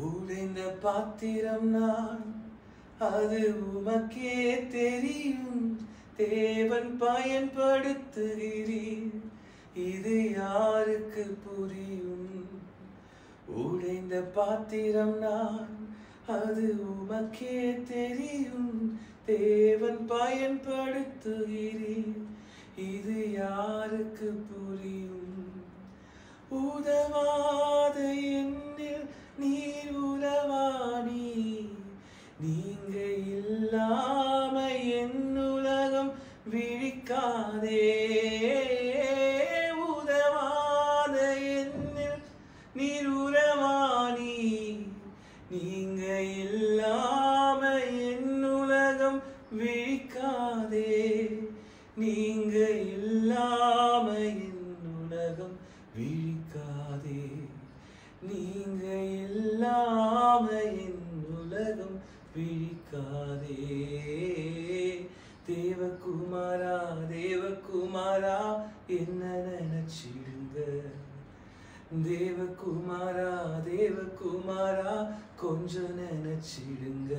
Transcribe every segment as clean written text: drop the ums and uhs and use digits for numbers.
உடைந்த பாத்திரம் நான், அது உமக்கே தெரியும். தேவன் பயன்படுத்துகிறீர், இது யாருக்கு புரியும்? உடைந்த பாத்திரம் நான், அது உமக்கே தெரியும். தேவன் பயன்படுத்துகிறீர், இது யாருக்கு புரியும்? உதவாத என்னில் நீர் உறவானி, நீங்க இல்லாம என் உலகம் விழிக்காதே. உதவாத என்னில் நீர் உறவானி, நீங்க இல்லாம என் உலகம் விழிக்காதே. நீங்க இல்லாம என் உலகம் விழிக்காதே. நீங்க இல்லாம என் உலகம் விழிக்காதே. தேவகுமாரா தேவகுமாரா என்ன நினைச்சிடுங்க. தேவகுமாரா தேவகுமாரா கொஞ்சம் நினைச்சிடுங்க.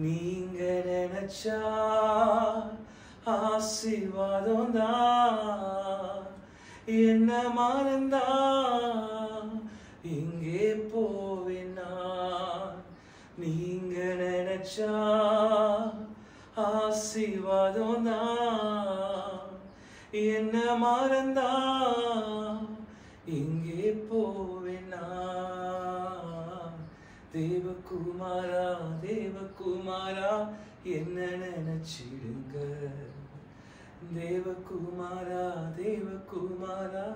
நீங்க நினைச்சா ஆசீர்வாதம் தான். என்ன மறந்தா இங்கே போவேனா? நீங்க நினைச்சா ஆசீர்வாதம் தான். என்ன மறந்தா இங்கே போவேனா? தேவகுமாரா தேவகுமாரா என்ன நினைச்சிடுங்க. தேவகுமாரா தேவகுமாரா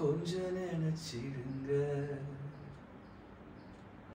கொஞ்சம் நினைச்சிடுங்க.